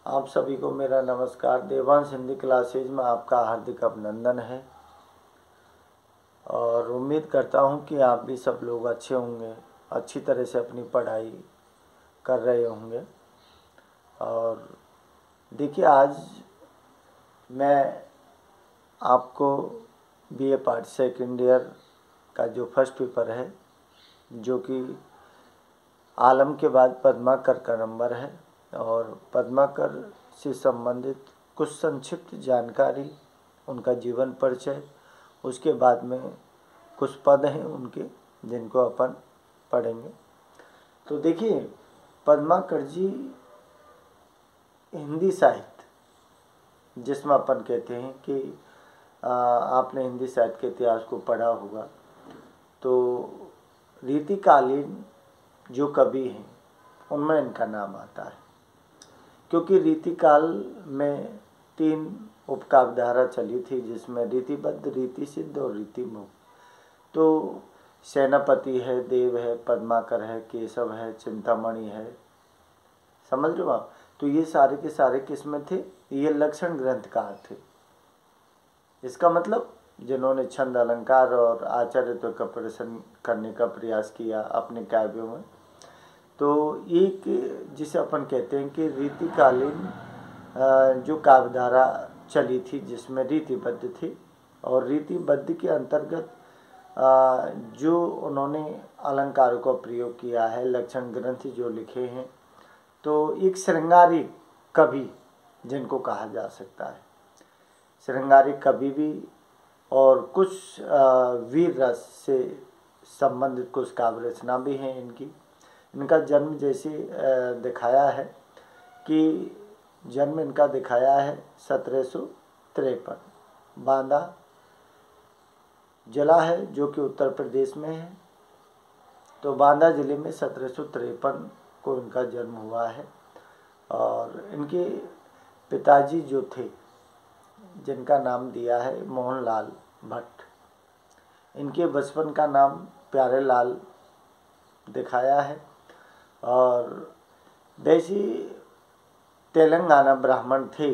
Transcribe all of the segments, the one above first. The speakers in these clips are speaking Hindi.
आप सभी को मेरा नमस्कार। देवांश हिंदी क्लासेज में आपका हार्दिक अभिनंदन है और उम्मीद करता हूं कि आप भी सब लोग अच्छे होंगे, अच्छी तरह से अपनी पढ़ाई कर रहे होंगे। और देखिए, आज मैं आपको बीए पार्ट सेकेंड ईयर का जो फर्स्ट पेपर है, जो कि आलम के बाद पद्माकर का नंबर है, और पद्माकर से संबंधित कुछ संक्षिप्त जानकारी, उनका जीवन परिचय, उसके बाद में कुछ पद हैं उनके जिनको अपन पढ़ेंगे। तो देखिए, पद्माकर जी हिंदी साहित्य, जिसमें अपन कहते हैं कि आपने हिंदी साहित्य के इतिहास को पढ़ा होगा, तो रीतिकालीन जो कवि हैं उनमें इनका नाम आता है, क्योंकि रीतिकाल में 3 उपकाव्यधारा चली थी, जिसमें रीतिबद्ध, रीति सिद्ध और रीतिमुक्त। तो सेनापति है, देव है, पद्माकर है, केशव है, चिंतामणि है, समझ रहे हो आप। तो ये सारे के सारे किस्में थे, ये लक्षण ग्रंथकार थे। इसका मतलब जिन्होंने छंद, अलंकार और आचार्यत्व का प्रदर्शन करने का प्रयास किया अपने काव्यों में। तो एक जिसे अपन कहते हैं कि रीतिकालीन जो काव्यधारा चली थी, जिसमें रीतिबद्ध थी, और रीतिबद्ध के अंतर्गत जो उन्होंने अलंकारों का प्रयोग किया है, लक्षण ग्रंथ जो लिखे हैं, तो एक श्रृंगारिक कवि जिनको कहा जा सकता है, श्रृंगारिक कवि भी, और कुछ वीर रस से संबंधित कुछ काव्य रचना भी हैं इनकी। इनका जन्म जैसे दिखाया है कि जन्म इनका दिखाया है 1753, बांदा जिला है जो कि उत्तर प्रदेश में है। तो बांदा जिले में 1753 को इनका जन्म हुआ है। और इनके पिताजी जो थे, जिनका नाम दिया है मोहनलाल भट्ट, इनके बचपन का नाम प्यारे लाल दिखाया है। और वैसे तेलंगाना ब्राह्मण थे,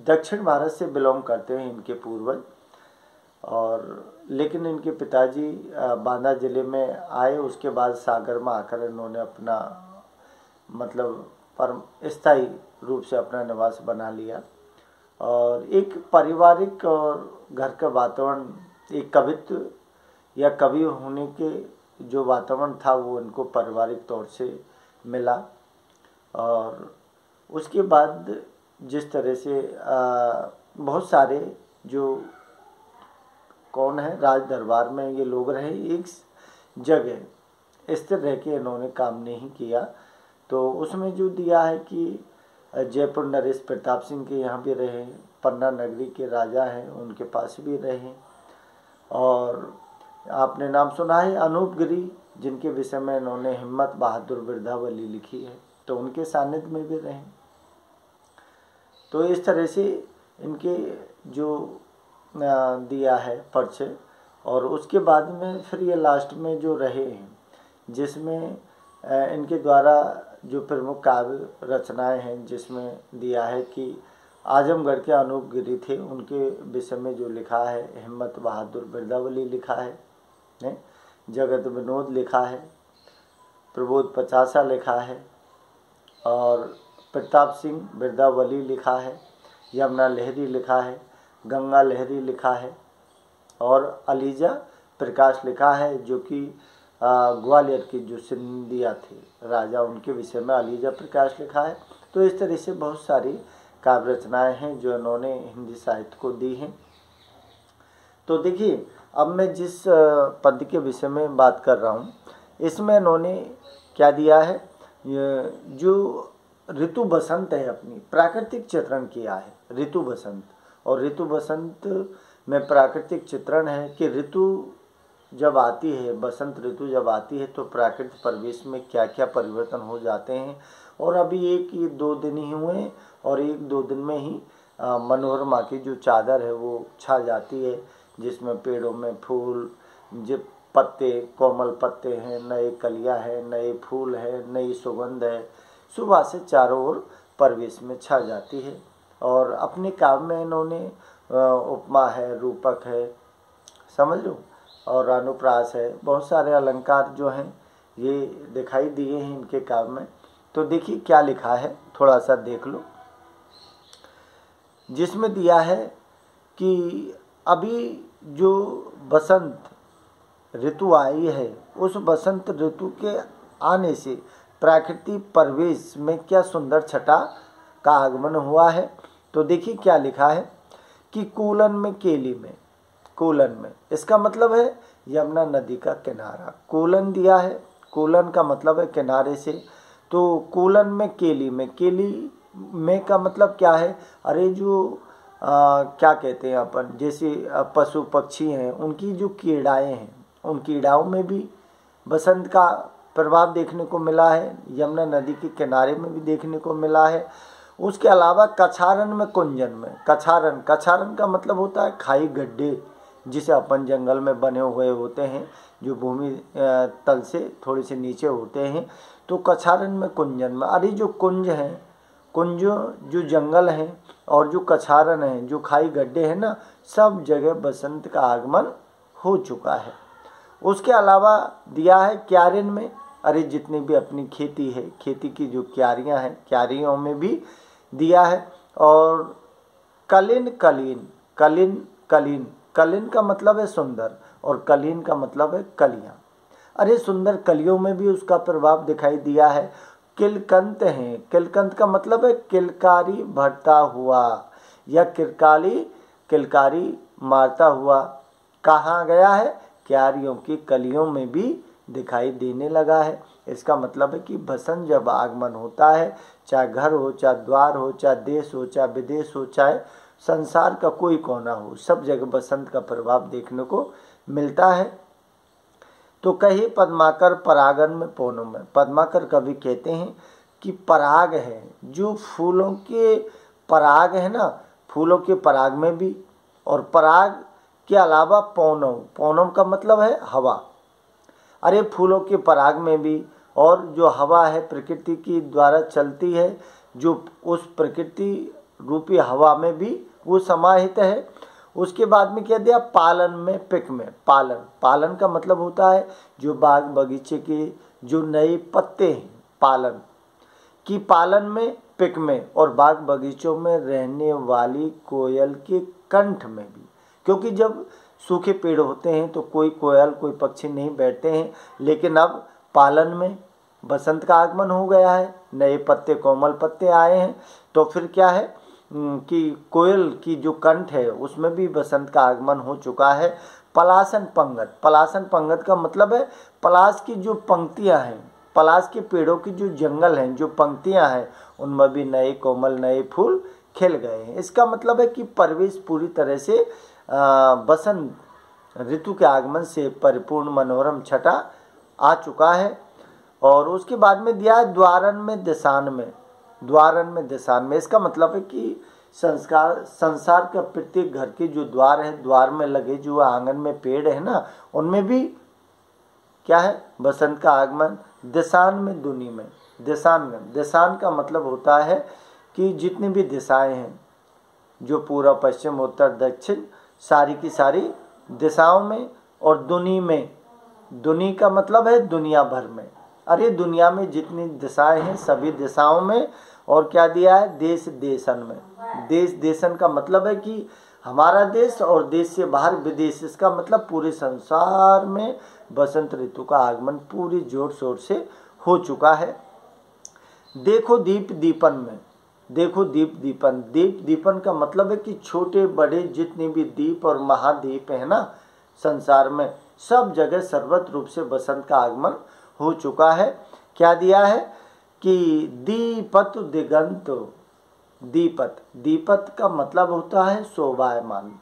दक्षिण भारत से बिलोंग करते हैं इनके पूर्वज। और लेकिन इनके पिताजी बांदा जिले में आए, उसके बाद सागर में आकर इन्होंने अपना मतलब स्थायी रूप से अपना निवास बना लिया। और एक पारिवारिक और घर का वातावरण, एक कवित्व या कवि होने के जो वातावरण था, वो इनको पारिवारिक तौर से मिला। और उसके बाद जिस तरह से बहुत सारे जो कौन है राज दरबार में ये लोग रहे, एक जगह स्थिर रह के इन्होंने काम नहीं किया। तो उसमें जो दिया है कि जयपुर नरेश प्रताप सिंह के यहाँ भी रहे, पन्ना नगरी के राजा हैं उनके पास भी रहे। और आपने नाम सुना है अनूप गिरी, जिनके विषय में इन्होंने हिम्मत बहादुर बिरदावली लिखी है, तो उनके सानिध्य में भी रहे। तो इस तरह से इनके जो दिया है परिचय। और उसके बाद में फिर ये लास्ट में जो रहे हैं, जिसमें इनके द्वारा जो प्रमुख काव्य रचनाएं हैं, जिसमें दिया है कि आजमगढ़ के अनूप गिरी थे, उनके विषय में जो लिखा है हिम्मत बहादुर बिरदावली लिखा है, जगत विनोद लिखा है, प्रबोध पचासा लिखा है, और प्रताप सिंह बिरदावली लिखा है, यमुना लहरी लिखा है, गंगा लहरी लिखा है, और अलीजा प्रकाश लिखा है, जो कि ग्वालियर की जो सिंधिया थे राजा, उनके विषय में अलीजा प्रकाश लिखा है। तो इस तरह से बहुत सारी काव्य रचनाएं हैं जो इन्होंने हिंदी साहित्य को दी हैं। तो देखिए, अब मैं जिस पद के विषय में बात कर रहा हूँ, इसमें इन्होंने क्या दिया है, जो ऋतु बसंत है, अपनी प्राकृतिक चित्रण किया है ऋतु बसंत। और ऋतु बसंत में प्राकृतिक चित्रण है कि ऋतु जब आती है, बसंत ऋतु जब आती है, तो प्राकृतिक परिवेश में क्या क्या परिवर्तन हो जाते हैं। और अभी 1-2 दिन ही हुए, और 1-2 दिन में ही मनोरमा की जो चादर है वो छा जाती है, जिसमें पेड़ों में फूल, जो पत्ते, कोमल पत्ते हैं, नए कलियां हैं, नए फूल हैं, नई सुगंध है, सुबह से चारों ओर परिवेश में छा जाती है। और अपने काव्य में इन्होंने उपमा है, रूपक है, समझ लो, और अनुप्रास है, बहुत सारे अलंकार जो हैं ये दिखाई दिए हैं इनके काव्य में। तो देखिए क्या लिखा है, थोड़ा सा देख लो, जिसमें दिया है कि अभी जो बसंत ऋतु आई है, उस बसंत ऋतु के आने से प्राकृतिक परिवेश में क्या सुंदर छटा का आगमन हुआ है। तो देखिए क्या लिखा है कि कूलन में केली में, कूलन में इसका मतलब है यमुना नदी का किनारा, कूलन दिया है, कूलन का मतलब है किनारे से। तो कूलन में केली में, केली में का मतलब क्या है, अरे जो क्या कहते हैं अपन, जैसे पशु पक्षी हैं उनकी जो कीड़ाएँ हैं, उन कीड़ाओं में भी बसंत का प्रभाव देखने को मिला है, यमुना नदी के किनारे में भी देखने को मिला है। उसके अलावा कछारन में, कुंजन में, कछारन, कछारन का मतलब होता है खाई गड्ढे, जिसे अपन जंगल में बने हुए होते हैं, जो भूमि तल से थोड़े से नीचे होते हैं। तो कछारन में, कुंजन में, अरे जो कुंज हैं, कुंज जो जंगल हैं और जो कछारन हैं, जो खाई गड्ढे हैं ना, सब जगह बसंत का आगमन हो चुका है। उसके अलावा दिया है क्यारिन में, अरे जितनी भी अपनी खेती है, खेती की जो क्यारियां हैं, क्यारियों में भी दिया है। और कलिन, कलीन, कलिन, कलीन, कलिन का मतलब है सुंदर और कलीन का मतलब है कलियां, अरे सुंदर कलियों में भी उसका प्रभाव दिखाई दिया है। किलकंत हैं, किलकंत का मतलब है किलकारी भरता हुआ या किरकाली, किलकारी मारता हुआ, कहाँ गया है, क्यारियों की कलियों में भी दिखाई देने लगा है। इसका मतलब है कि बसंत जब आगमन होता है, चाहे घर हो, चाहे द्वार हो, चाहे देश हो, चाहे विदेश हो, चाहे संसार का कोई कोना हो, सब जगह बसंत का प्रभाव देखने को मिलता है। तो कहे पद्माकर परागन में पोनों में, पद्माकर कवि कहते हैं कि पराग है, जो फूलों के पराग है ना, फूलों के पराग में भी, और पराग के अलावा पौनम, पौनम का मतलब है हवा, अरे फूलों के पराग में भी, और जो हवा है प्रकृति की द्वारा चलती है, जो उस प्रकृति रूपी हवा में भी वो समाहित है। उसके बाद में क्या दिया, पालन में, पिक में, पालन, पालन का मतलब होता है जो बाग बगीचे के जो नए पत्ते हैं, पालन की, पालन में, पिक में, और बाग बगीचों में रहने वाली कोयल के कंठ में भी, क्योंकि जब सूखे पेड़ होते हैं तो कोई कोयल, कोई पक्षी नहीं बैठते हैं, लेकिन अब पालन में बसंत का आगमन हो गया है, नए पत्ते, कोमल पत्ते आए हैं, तो फिर क्या है कि कोयल की जो कंठ है उसमें भी बसंत का आगमन हो चुका है। पलासन पंगत, पलासन पंगत का मतलब है पलास की जो पंक्तियां हैं, पलास के पेड़ों की जो जंगल हैं, जो पंक्तियां हैं, उनमें भी नए कोमल नए फूल खिल गए हैं। इसका मतलब है कि परिवेश पूरी तरह से बसंत ऋतु के आगमन से परिपूर्ण मनोरम छटा आ चुका है। और उसके बाद में दिया है द्वारन में दिशान में, द्वारन में दिशान में, इसका मतलब है कि संसार का प्रत्येक घर के जो द्वार है, द्वार में लगे जो आंगन में पेड़ है ना, उनमें भी क्या है, बसंत का आगमन। दिशान में, दुनी में, दिशान में, दिशान का मतलब होता है कि जितनी भी दिशाएं हैं, जो पूर्व पश्चिम उत्तर दक्षिण सारी की सारी दिशाओं में, और दुनी में, दुनी का मतलब है दुनिया भर में, अरे दुनिया में जितनी दिशाएं हैं सभी दिशाओं में। और क्या दिया है, देश देशन में, देश देशन का मतलब है कि हमारा देश और देश से बाहर विदेश, इसका मतलब पूरे संसार में बसंत ऋतु का आगमन पूरी जोर शोर से हो चुका है। देखो दीप दीपन में, देखो दीप दीपन, दीप दीपन का मतलब है कि छोटे बड़े जितने भी दीप और महाद्वीप है ना संसार में, सब जगह सर्वत्र रूप से बसंत का आगमन हो चुका है। क्या दिया है कि दीपत दिगंत, दीपत, दीपत का मतलब होता है शोभायमान,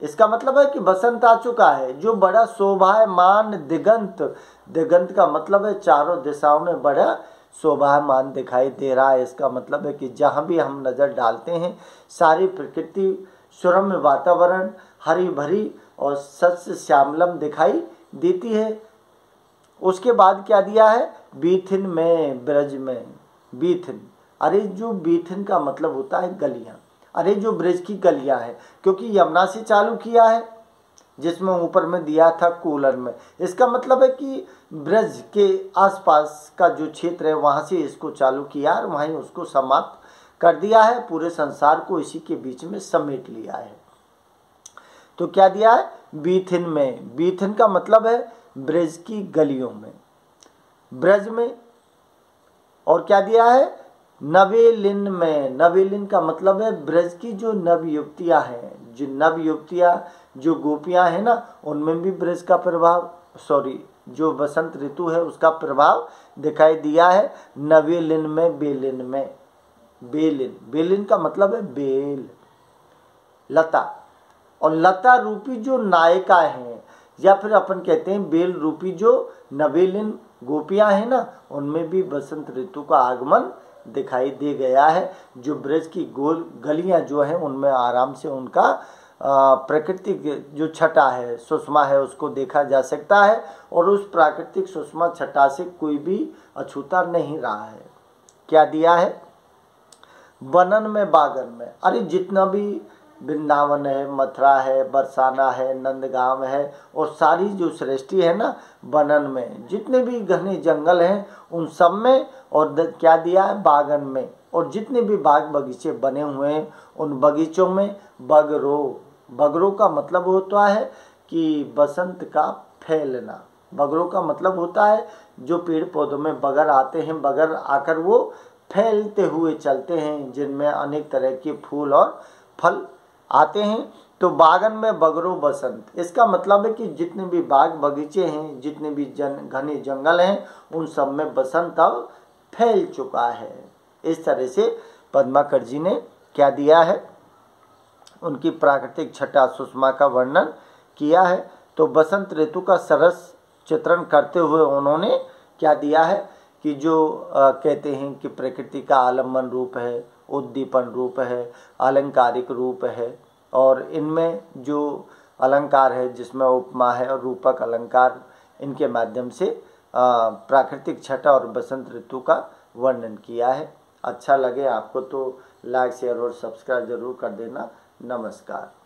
इसका मतलब है कि बसंत आ चुका है, जो बड़ा शोभायमान दिगंत, दिगंत का मतलब है चारों दिशाओं में बड़ा शोभायमान दिखाई दे रहा है। इसका मतलब है कि जहाँ भी हम नज़र डालते हैं सारी प्रकृति सुरम्य वातावरण हरी भरी और सस्य श्यामलम दिखाई देती है। उसके बाद क्या दिया है, बीथिन में, ब्रज में, बीथिन, अरे जो बीथिन का मतलब होता है गलियां, अरे जो ब्रज की गलियां हैं, क्योंकि यमुना से चालू किया है जिसमें ऊपर में दिया था कूलर में, इसका मतलब है कि ब्रज के आसपास का जो क्षेत्र है वहाँ से इसको चालू किया और वहीं उसको समाप्त कर दिया है, पूरे संसार को इसी के बीच में समेट लिया है। तो क्या दिया है, बीथिन में, बीथिन का मतलब है ब्रज की गलियों में, ब्रज में। और क्या दिया है, नवेलिन में, नवेलिन का मतलब है ब्रज की जो नव युवतियाँ हैं, जो नव युवतियाँ जो गोपियाँ हैं ना, उनमें भी ब्रज का प्रभाव, जो बसंत ऋतु है उसका प्रभाव दिखाई दिया है। नवेलिन में, बेलिन में, बेलिन, बेलिन का मतलब है बेल, लता, और लता रूपी जो नायिका हैं, या फिर अपन कहते हैं बेल रूपी जो नवेलिन गोपियां हैं ना, उनमें भी बसंत ऋतु का आगमन दिखाई दे गया है। जो ब्रज की गोल गलियां जो हैं उनमें आराम से उनका प्राकृतिक जो छटा है, सुषमा है, उसको देखा जा सकता है, और उस प्राकृतिक सुषमा छटा से कोई भी अछूता नहीं रहा है। क्या दिया है, बनन में, बागन में, अरे जितना भी वृंदावन है, मथुरा है, बरसाना है, नंदगांव है, और सारी जो सृष्टि है ना, बनन में जितने भी घने जंगल हैं उन सब में, और क्या दिया है, बागन में, और जितने भी बाग बगीचे बने हुए हैं उन बगीचों में बगरो, बगरों का मतलब होता है कि बसंत का फैलना, बगरों का मतलब होता है जो पेड़ पौधों में बगर आते हैं, बगर आकर वो फैलते हुए चलते हैं, जिनमें अनेक तरह के फूल और फल आते हैं। तो बागन में बगरो बसंत, इसका मतलब है कि जितने भी बाग बगीचे हैं, जितने भी घने जंगल हैं, उन सब में बसंत अब फैल चुका है। इस तरह से पद्माकर जी ने क्या दिया है, उनकी प्राकृतिक छटा सुषमा का वर्णन किया है। तो बसंत ऋतु का सरस चित्रण करते हुए उन्होंने क्या दिया है कि जो कहते हैं कि प्रकृति का आलम्बन रूप है, उद्दीपन रूप है, अलंकारिक रूप है, और इनमें जो अलंकार है जिसमें उपमा है और रूपक अलंकार, इनके माध्यम से प्राकृतिक छटा और बसंत ऋतु का वर्णन किया है। अच्छा लगे आपको तो लाइक शेयर और सब्सक्राइब जरूर कर देना। नमस्कार।